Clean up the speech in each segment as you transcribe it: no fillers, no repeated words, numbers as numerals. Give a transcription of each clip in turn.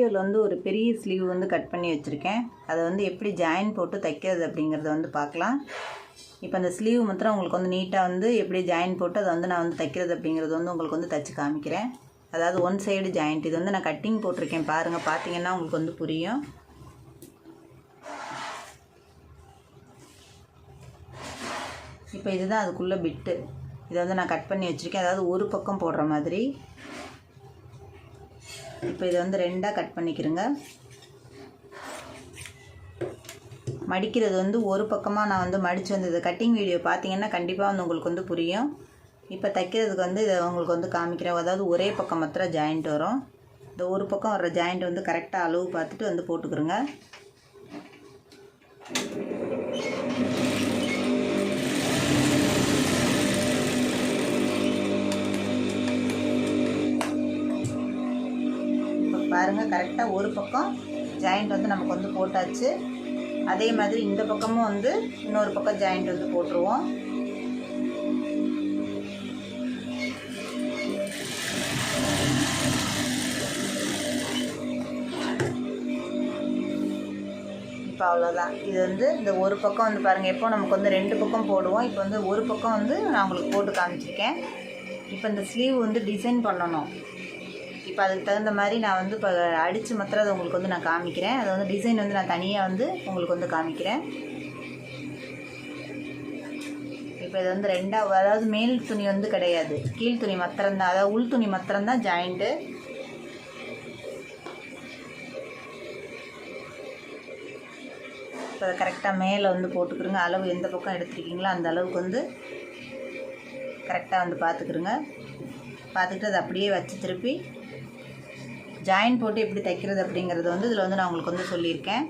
வீடியோவில் வந்து ஒரு பெரிய ஸ்லீவ் வந்து கட் பண்ணி வச்சுருக்கேன். அதை வந்து எப்படி ஜாயின் போட்டு தைக்கிறது அப்படிங்கிறத வந்து பார்க்கலாம். இப்போ அந்த ஸ்லீவ் மாத்திரம் உங்களுக்கு வந்து நீட்டாக வந்து எப்படி ஜாயின் போட்டு அதை வந்து நான் வந்து தைக்கிறது அப்படிங்கிறது வந்து உங்களுக்கு வந்து தைச்சி காமிக்கிறேன். அதாவது ஒன் சைடு ஜாயிண்ட். இது வந்து நான் கட்டிங் போட்டிருக்கேன் பாருங்கள், பார்த்தீங்கன்னா உங்களுக்கு வந்து புரியும். இப்போ இதுதான் அதுக்குள்ளே பிட்டு. இதை வந்து நான் கட் பண்ணி வச்சுருக்கேன், அதாவது ஒரு பக்கம் போடுற மாதிரி. இப்போ இதை வந்து ரெண்டாக கட் பண்ணிக்கிறேங்க. மடிக்கிறது வந்து ஒரு பக்கமாக நான் வந்து மடித்து வந்து இது கட்டிங் வீடியோ பார்த்தீங்கன்னா கண்டிப்பாக வந்து உங்களுக்கு வந்து புரியும். இப்போ தைக்கிறதுக்கு வந்து இதை உங்களுக்கு வந்து காமிக்கிறேன். அதாவது ஒரே பக்கம் மாத்திரம் ஜாயிண்ட் வரும். இந்த ஒரு பக்கம் வர்ற ஜாயிண்ட் வந்து கரெக்டாக அளவு பார்த்துட்டு வந்து போட்டுக்கிறோங்க. பாருங்கள், கரெக்டாக ஒரு பக்கம் ஜாயிண்ட் வந்து நமக்கு வந்து போட்டாச்சு. அதே மாதிரி இந்த பக்கமும் வந்து இன்னொரு பக்கம் ஜாயிண்ட் வந்து போட்டுருவோம். இப்போ அவ்வளோதான். இது வந்து இந்த ஒரு பக்கம் வந்து பாருங்கள், எப்போ நமக்கு வந்து ரெண்டு பக்கம் போடுவோம். இப்போ வந்து ஒரு பக்கம் வந்து நான் உங்களுக்கு போட்டு காமிச்சிருக்கேன். இப்போ இந்த ஸ்லீவ் வந்து டிசைன் பண்ணணும். இப்போ அதுக்கு தகுந்த மாதிரி நான் வந்து இப்போ அடித்து மாத்திரம் அதை உங்களுக்கு வந்து நான் காமிக்கிறேன். அதை வந்து டிசைன் வந்து நான் தனியாக வந்து உங்களுக்கு வந்து காமிக்கிறேன். இப்போ இது வந்து ரெண்டாவது, அதாவது மேல் துணி வந்து கிடையாது, கீழ் துணி மாத்திரம்தான், அதாவது உள் துணி மாத்திரம்தான் ஜாயிண்ட்டு. இப்போ அதை கரெக்டாக மேலே வந்து போட்டுக்கிறோங்க. அளவு எந்த பக்கம் எடுத்துருக்கீங்களோ அந்த அளவுக்கு வந்து கரெக்டாக வந்து பார்த்துக்கிறோங்க. பார்த்துக்கிட்டு அதை அப்படியே வச்சு திருப்பி ஜாயின் போட்டு எப்படி தைக்கிறது அப்படிங்கிறது வந்து இதில் வந்து நான் உங்களுக்கு வந்து சொல்லியிருக்கேன்.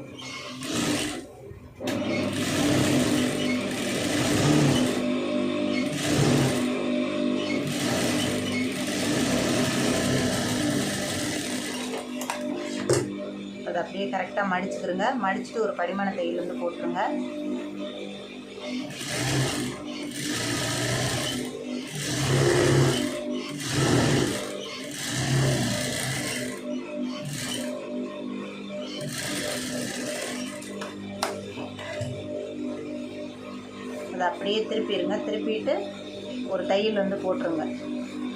அதை அப்படியே கரெக்டாக மடிச்சுக்கிறோங்க. மடிச்சுட்டு ஒரு படிமான தையல் வந்து போட்டுருங்க. அதை அப்படியே திருப்பிடுங்க. திருப்பிட்டு ஒரு தையல் வந்து போட்டுருங்க.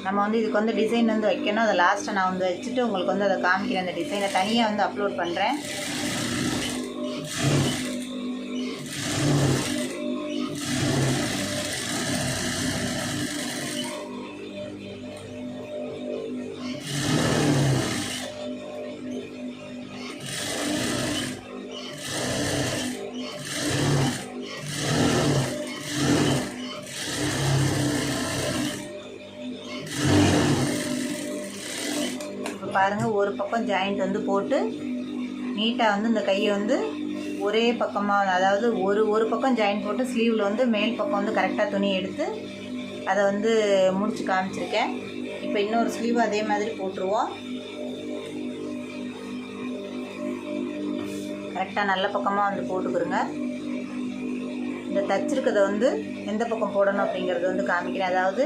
நம்ம வந்து இதுக்கு வந்து டிசைன் வந்து வைக்கணும். அதை லாஸ்ட்டை நான் வந்து வச்சுட்டு உங்களுக்கு வந்து அதை காமிக்கிறேன். அந்த டிசைனை தனியாக வந்து அப்லோட் பண்ணுறேன். பாருங்கள், ஒரு பக்கம் ஜாயிண்ட் வந்து போட்டு நீட்டாக வந்து இந்த கையை வந்து ஒரே பக்கமாக, அதாவது ஒரு பக்கம் ஜாயிண்ட் போட்டு ஸ்லீவில் வந்து மேல் பக்கம் வந்து கரெக்டாக துணி எடுத்து அதை வந்து முடிச்சு காமிச்சிருக்கேன். இப்போ இன்னொரு ஸ்லீவ் அதே மாதிரி போட்டுருவோம். கரெக்டாக நல்ல பக்கமாக வந்து போட்டுக்கிறோங்க. இந்த தச்சிருக்கதை வந்து எந்த பக்கம் போடணும் அப்படிங்கிறது வந்து காமிக்கிறேன். அதாவது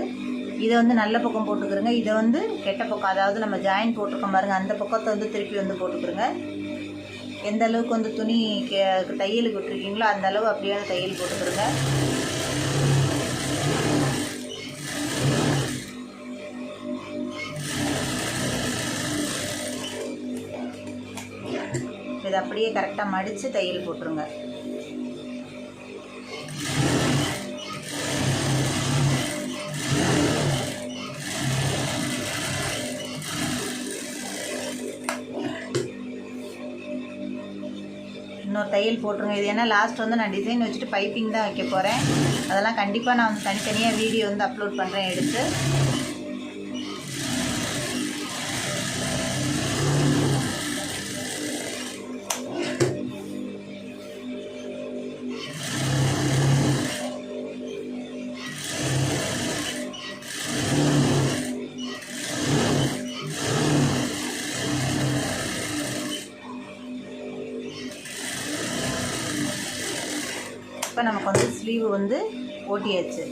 இதை வந்து நல்ல பக்கம் போட்டுக்கிறோங்க. இதை வந்து கெட்ட பக்கம், அதாவது நம்ம ஜாயின் போட்டிருக்கோம் பாருங்கள், அந்த பக்கத்தை வந்து திருப்பி வந்து போட்டுக்கிறோங்க. எந்த அளவுக்கு வந்து துணி தையலுக்கு விட்டுருக்கீங்களோ அந்த அளவு அப்படியே வந்து தையல் போட்டுக்கிறோங்க. இதை அப்படியே கரெக்டாக மடித்து தையல் போட்டுருங்க. இன்னொரு தையல் போட்டுருங்க. இது ஏன்னா லாஸ்ட் வந்து நான் டிசைன் வச்சுட்டு பைப்பிங் தான் வைக்க போகிறேன். அதெல்லாம் கண்டிப்பாக நான் வந்து தனித்தனியாக வீடியோ வந்து அப்லோட் பண்ணுறேன் எடுத்து. இப்போ நமக்கு வந்து ஸ்லீவ் வந்து ஓட்டியாச்சு.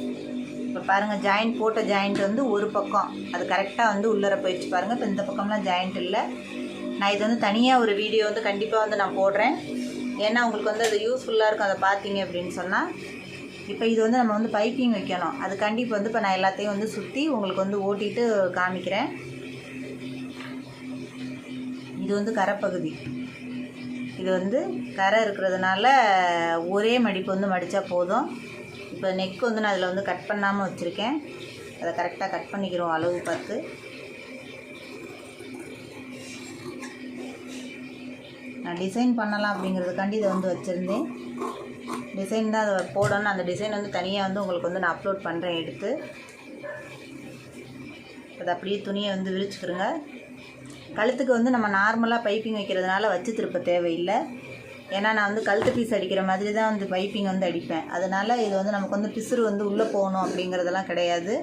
இப்போ பாருங்கள், ஜாயிண்ட் போட்ட ஜாயிண்ட் வந்து ஒரு பக்கம் அது கரெக்டாக வந்து உள்ளர போயிடுச்சு பாருங்கள். இப்போ இந்த பக்கம்லாம் ஜாயிண்ட் இல்லை. நான் இது வந்து தனியாக ஒரு வீடியோ வந்து கண்டிப்பாக வந்து நான் போடுறேன். ஏன்னா உங்களுக்கு வந்து அது யூஸ்ஃபுல்லாக இருக்கும் அதை பார்த்தீங்க அப்படின்னு சொன்னால். இப்போ இது வந்து நம்ம வந்து பைப்பிங் வைக்கணும். அதுக்காண்டி இப்போ வந்து நான் எல்லாத்தையும் வந்து சுற்றி உங்களுக்கு வந்து ஓட்டிட்டு காமிக்கிறேன். இது வந்து கரைப்பகுதி. இது வந்து கரை இருக்கிறதுனால ஒரே மடிப்பு வந்து மடித்தா போதும். இப்போ நெக் வந்து நான் அதில் வந்து கட் பண்ணாமல் வச்சுருக்கேன். அதை கரெக்டாக கட் பண்ணிக்கிறோம் அளவு பார்த்து. நான் டிசைன் பண்ணலாம் அப்படிங்கிறதுக்காண்டி இதை வந்து வச்சுருந்தேன். டிசைன் தான் அதை போடணும். அந்த டிசைன் வந்து தனியாக வந்து உங்களுக்கு வந்து நான் அப்லோட் பண்ணுறேன் எடுத்து. அதை அப்படியே துணியை வந்து விரிச்சுக்கிறோங்க. கழுத்துக்கு வந்து நம்ம நார்மலாக பைப்பிங் வைக்கிறதுனால வச்சு திருப்ப தேவையில்லை. ஏன்னா நான் வந்து கழுத்து பீஸ் அடிக்கிற மாதிரி தான் வந்து பைப்பிங் வந்து அடிப்பேன். அதனால் இது வந்து நமக்கு வந்து பிசுறு வந்து உள்ளே போகணும் அப்படிங்கிறதெல்லாம் கிடையாது.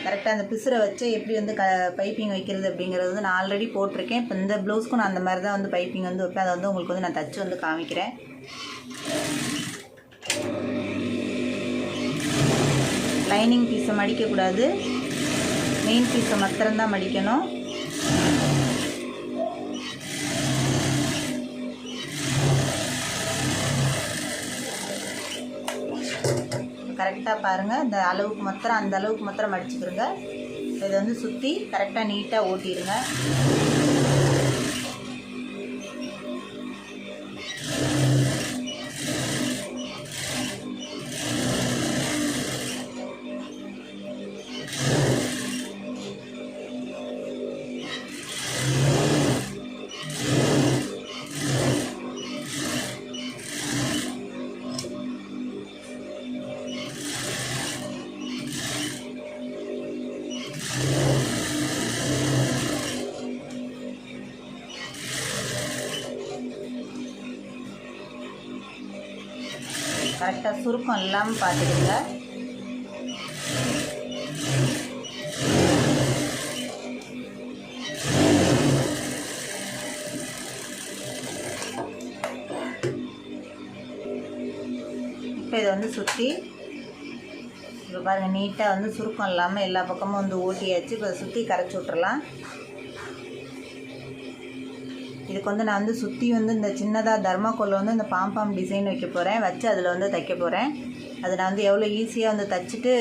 கரெக்டாக அந்த பிசுரை வச்சு எப்படி வந்து பைப்பிங் வைக்கிறது அப்படிங்கிறது வந்து நான் ஆல்ரெடி போட்டிருக்கேன். இப்போ இந்த ப்ளவுஸ்க்கும் நான் அந்த மாதிரி தான் வந்து பைப்பிங் வந்து வைப்பேன். அதை வந்து உங்களுக்கு வந்து நான் தச்சு வந்து காமிக்கிறேன். லைனிங் பீஸை மடிக்கக்கூடாது, மெயின் பீஸை மாத்திரம்தான் மடிக்கணும். கரெக்டாக பாருங்கள், இந்த அளவுக்கு மாத்திரம் அந்த அளவுக்கு மாத்திரம் மடிச்சுக்கிறோங்க. இதை வந்து சுற்றி கரெக்டாக நீட்டாக ஓட்டிடுங்க. கரெக்டாக சுருக்கம் இல்லாமல் பார்த்துக்கிடுங்க. இப்போ இதை வந்து சுற்றி இப்போ பாருங்கள், நீட்டாக வந்து சுருக்கம் இல்லாமல் எல்லா பக்கமும் வந்து ஓட்டியாச்சு. இப்போ சுற்றி கரைச்சி விட்றலாம். இதுக்கு வந்து நான் வந்து சுற்றி வந்து இந்த சின்னதாக தர்மாக்கோலில் வந்து இந்த பாம்பாம் டிசைன் வைக்க போகிறேன். வச்சு அதில் வந்து தைக்க போகிறேன். அது நான் வந்து எவ்வளோ ஈஸியாக வந்து தைச்சிட்டு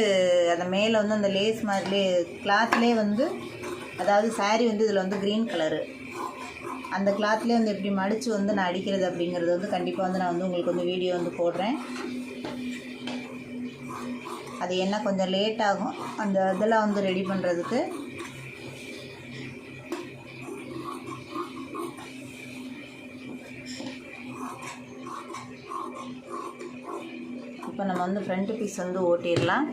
அதை மேலே வந்து அந்த லேஸ் மாதிரி கிளாத்லேயே வந்து, அதாவது சாரீ வந்து இதில் வந்து க்ரீன் கலரு, அந்த கிளாத்லேயே வந்து எப்படி மடித்து வந்து நான் அடிக்கிறது அப்படிங்கிறது வந்து கண்டிப்பாக வந்து நான் வந்து உங்களுக்கு வந்து வீடியோ வந்து போடுறேன். அது என்ன கொஞ்சம் லேட் ஆகும் அந்த இதெல்லாம் வந்து ரெடி பண்ணுறதுக்கு. இப்போ நம்ம வந்து ஃப்ரண்ட் பீஸ் வந்து ஓட்டிடலாம்.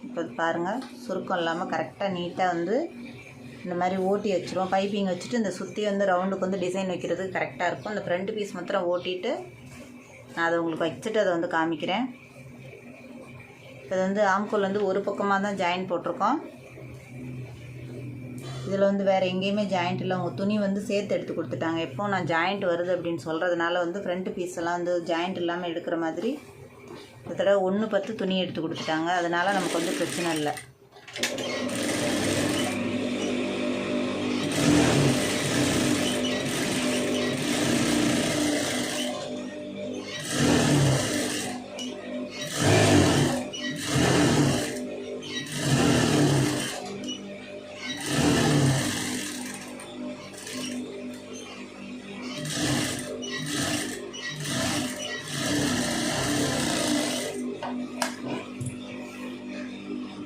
இப்போ பாருங்கள், சுருக்கம் இல்லாமல் கரெக்டாக நீட்டாக வந்து இந்த மாதிரி ஓட்டி வச்சுருவோம். பைப்பிங் வச்சுட்டு இந்த சுற்றி வந்து ரவுண்டுக்கு வந்து டிசைன் வைக்கிறதுக்கு கரெக்டாக இருக்கும். இந்த ஃப்ரண்ட் பீஸ் மாத்திரம் ஓட்டிட்டு நான் அதை உங்களுக்கு வச்சுட்டு அதை வந்து காமிக்கிறேன். இது வந்து ஆம்கோல் வந்து ஒரு பக்கமாக தான் ஜாயின் போட்டிருக்கோம். இதில் வந்து வேறு எங்கேயுமே ஜாயிண்ட் இல்லை. அவங்க துணி வந்து சேர்த்து எடுத்து கொடுத்துட்டாங்க. எப்போ நான் ஜாயிண்ட் வருது அப்படின்னு சொல்கிறதுனால வந்து ஃப்ரண்ட் பீஸ் எல்லாம் வந்து ஜாயிண்ட் இல்லாமல் எடுக்கிற மாதிரி இந்த தடவை 1:10 துணி எடுத்து கொடுத்துட்டாங்க. அதனால் நமக்கு வந்து பிரச்சனை இல்லை.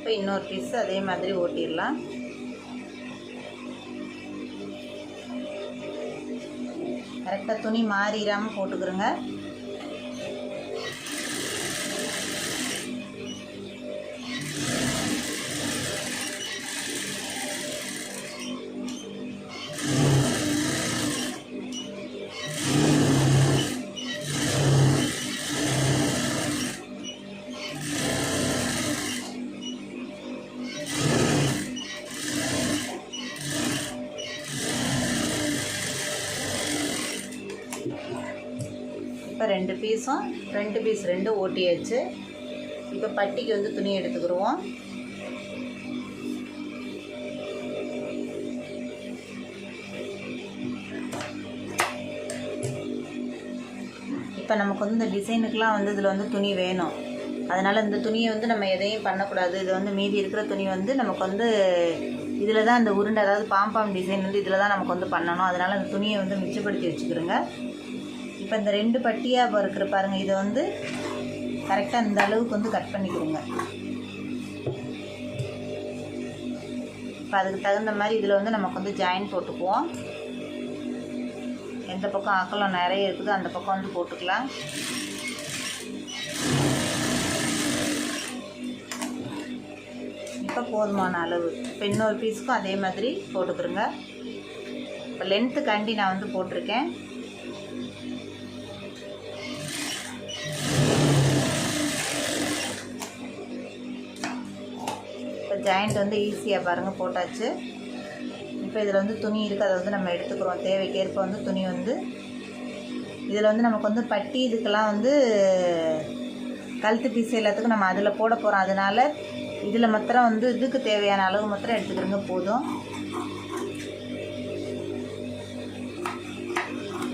இப்போ இன்னொரு பீஸ் அதே மாதிரி ஓட்டிடலாம். கரெக்டாக துணி மாறிடாமல் போட்டுக்கிறோங்க. இப்போ 2 பீஸும் ஃப்ரண்ட் பீஸ் 2 ஓட்டியாச்சு. இப்போ பட்டிக்கு வந்து துணி எடுத்துக்கிடுவோம். இப்போ நமக்கு வந்து இந்த டிசைனுக்கெலாம் வந்து இதில் வந்து துணி வேணும். அதனால் இந்த துணியை வந்து நம்ம எதையும் பண்ணக்கூடாது. இது வந்து மீதி இருக்கிற துணி வந்து நமக்கு வந்து இதில் தான் இந்த உருண்டை, அதாவது பாம்பாம் டிசைன் வந்து இதில் தான் நமக்கு வந்து பண்ணணும். அதனால் அந்த துணியை வந்து மிச்சப்படுத்தி வச்சுக்கிறோங்க. இப்போ இந்த 2 பட்டியாக இருக்கிற பாருங்கள், இதை வந்து கரெக்டாக இந்த அளவுக்கு வந்து கட் பண்ணிக்கிறோங்க. இப்போ அதுக்கு தகுந்த மாதிரி இதில் வந்து நமக்கு வந்து ஜாயின் போட்டுக்குவோம். எந்த பக்கம் அகலம் நிறைய இருக்குதோ அந்த பக்கம் வந்து போட்டுக்கலாம். இப்போ போதுமான அளவு. இப்போ இன்னொரு பீஸுக்கும் அதே மாதிரி போட்டுக்கிறோங்க. இப்போ லென்த்துக்காண்டி நான் வந்து போட்டிருக்கேன். இப்போ ஜாயிண்ட் வந்து ஈஸியாக பாருங்கள் போட்டாச்சு. இப்போ இதில் வந்து துணி இருக்குது, அதை வந்து நம்ம எடுத்துக்கிறோம். தேவைக்கேற்ப வந்து துணி வந்து இதில் வந்து நமக்கு வந்து பட்டி இதுக்கெல்லாம் வந்து கழுத்து பீஸ் எல்லாத்துக்கும் நம்ம அதில் போட போகிறோம். அதனால் இதில் மாத்திரம் வந்து இதுக்கு தேவையான அளவு மாத்திரம் எடுத்துக்கிறோங்க போதும்.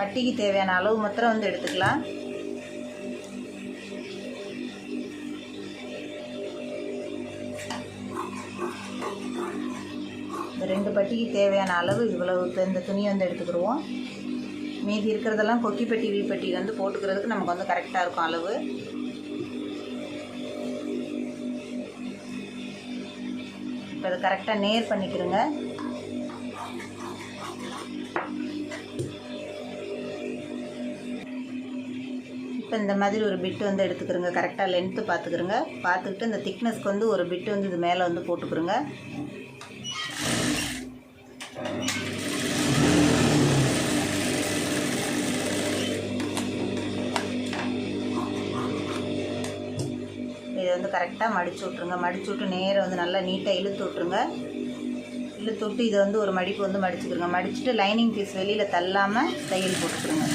பட்டிக்கு தேவையான அளவு மாத்திரம் வந்து எடுத்துக்கலாம். இந்த 2 பட்டிக்கு தேவையான அளவு இவ்வளவு இந்த துணியை வந்து எடுத்துக்கிடுவோம். மீதி இருக்கிறதெல்லாம் கொக்கி பெட்டி வீப்பட்டி வந்து போட்டுக்கிறதுக்கு நமக்கு வந்து கரெக்டாக இருக்கும் அளவு. இப்போ அதை கரெக்டாக நேர் பண்ணிக்கிறோங்க. இப்போ இந்த மாதிரி ஒரு பிட்டு வந்து எடுத்துக்கிறோங்க. கரெக்டாக லென்த்து பார்த்துக்கிறோங்க. பார்த்துக்கிட்டு இந்த திக்னஸ்க்கு வந்து ஒரு பிட்டு வந்து இது மேலே வந்து போட்டுக்கிறோங்க. இதை வந்து கரெக்டாக மடிச்சு விட்ருங்க. மடிச்சு விட்டு நேரம் வந்து நல்லா நீட்டாக இழுத்து விட்ருங்க. இழுத்து விட்டு இதை வந்து ஒரு மடிப்பு வந்து மடிச்சுக்கிறோங்க. மடிச்சுட்டு லைனிங் பீஸ் வெளியில் தள்ளாமல் தையல் போட்டுக்கிறோங்க.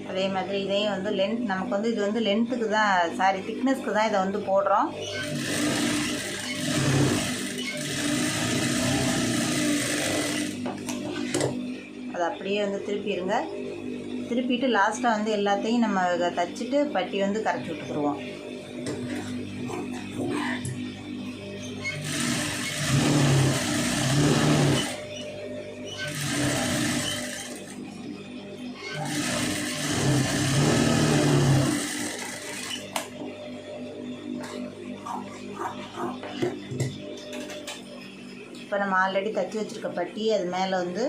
அதே மாதிரி இதையும் வந்து லென்த் நமக்கு வந்து இது வந்து லென்த்துக்கு தான் திக்னஸ்க்கு தான் இதை வந்து போடுறோம். அதை அப்படியே வந்து திருப்பிடுங்க. திருப்பிட்டு லாஸ்ட்டாக வந்து எல்லாத்தையும் நம்ம தச்சுட்டு பட்டி வந்து கரைச்சி விட்டுக்குருவோம். இப்போ நம்ம ஆல்ரெடி தச்சு வச்சுருக்க பட்டி அது மேலே வந்து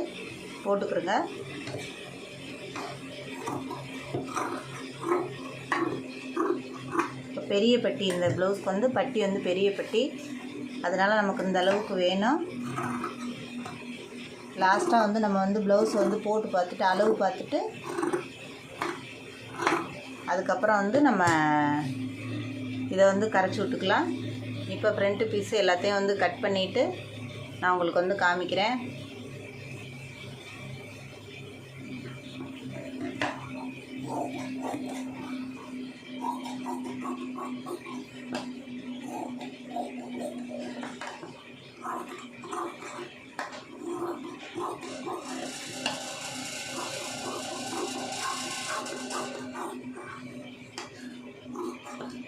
போட்டுக்கிறோங்க. இப்போ பெரிய பட்டி, இந்த ப்ளவுஸ்க்கு வந்து பட்டி வந்து பெரிய பட்டி, அதனால் நமக்கு இந்த அளவுக்கு வேணும். லாஸ்ட்டாக வந்து நம்ம வந்து ப்ளவுஸ் வந்து போட்டு பார்த்துட்டு அளவு பார்த்துட்டு அதுக்கப்புறம் வந்து நம்ம இதை வந்து கரைச்சி விட்டுக்கலாம். இப்போ ஃப்ரண்ட்டு பீஸு எல்லாத்தையும் வந்து கட் பண்ணிவிட்டு நான் உங்களுக்கு வந்து காமிக்கிறேன்.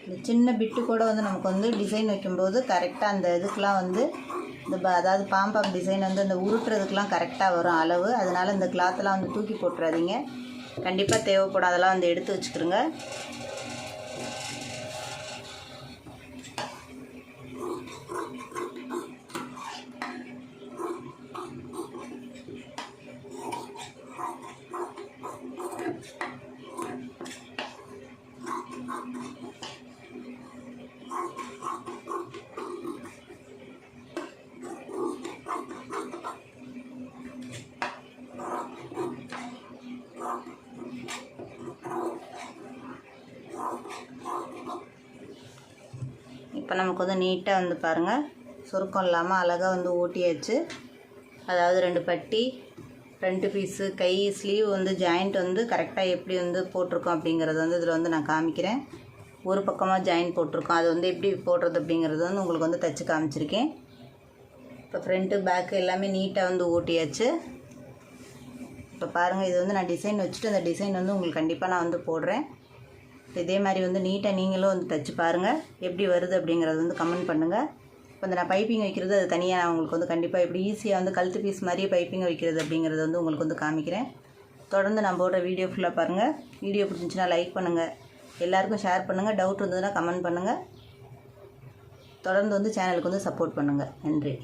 இந்த சின்ன பிட்டு கூட வந்து நமக்கு வந்து டிசைன் வைக்கும்போது கரெக்டாக அந்த இதுக்கெலாம் வந்து அதாவது பாம்பாம் டிசைன் வந்து அந்த உருட்டுறதுக்கெலாம் கரெக்டாக வரும் அளவு. அதனால் இந்த கிளாத்தெலாம் வந்து தூக்கி போட்டுறாதீங்க. கண்டிப்பாக தேவைப்படும், அதெல்லாம் வந்து எடுத்து வச்சுக்கிறோங்க. இப்போ நமக்கு வந்து நீட்டாக வந்து பாருங்கள் சுருக்கம் இல்லாமல் அழகாக வந்து ஓட்டியாச்சு. அதாவது 2 பட்டி 2 பீஸு கை ஸ்லீவ் வந்து ஜாயிண்ட் வந்து கரெக்டாக எப்படி வந்து போட்டிருக்கோம் அப்படிங்கிறது வந்து இதில் வந்து நான் காமிக்கிறேன். ஒரு பக்கமாக ஜாயின் போட்டிருக்கோம், அது வந்து எப்படி போடுறது அப்படிங்கிறது வந்து உங்களுக்கு வந்து தச்சு காமிச்சிருக்கேன். இப்போ ஃப்ரண்ட்டு பேக்கு எல்லாமே நீட்டாக வந்து ஓட்டியாச்சு. இப்போ பாருங்கள், இது வந்து நான் டிசைன் வச்சுட்டு அந்த டிசைன் வந்து உங்களுக்கு கண்டிப்பாக நான் வந்து போடுறேன். இதே மாதிரி வந்து நீட்டாக நீங்களும் வந்து தைச்சி பாருங்கள், எப்படி வருது அப்படிங்கிறது வந்து கமெண்ட் பண்ணுங்கள். இப்போ வந்து நான் பைப்பிங் வைக்கிறது அது தனியாக நான் உங்களுக்கு வந்து கண்டிப்பாக எப்படி ஈஸியாக வந்து கழுத்து பீஸ் மாதிரியே பைப்பிங் வைக்கிறது அப்படிங்கிறது வந்து உங்களுக்கு வந்து காமிக்கிறேன். தொடர்ந்து நான் போடுற வீடியோ ஃபுல்லாக பாருங்கள். வீடியோ பிடிச்சிச்சுன்னா லைக் பண்ணுங்கள், எல்லாருக்கும் ஷேர் பண்ணுங்கள், டவுட் இருந்ததுன்னா கமெண்ட் பண்ணுங்கள். தொடர்ந்து வந்து சேனலுக்கு வந்து சப்போர்ட் பண்ணுங்கள். நன்றி.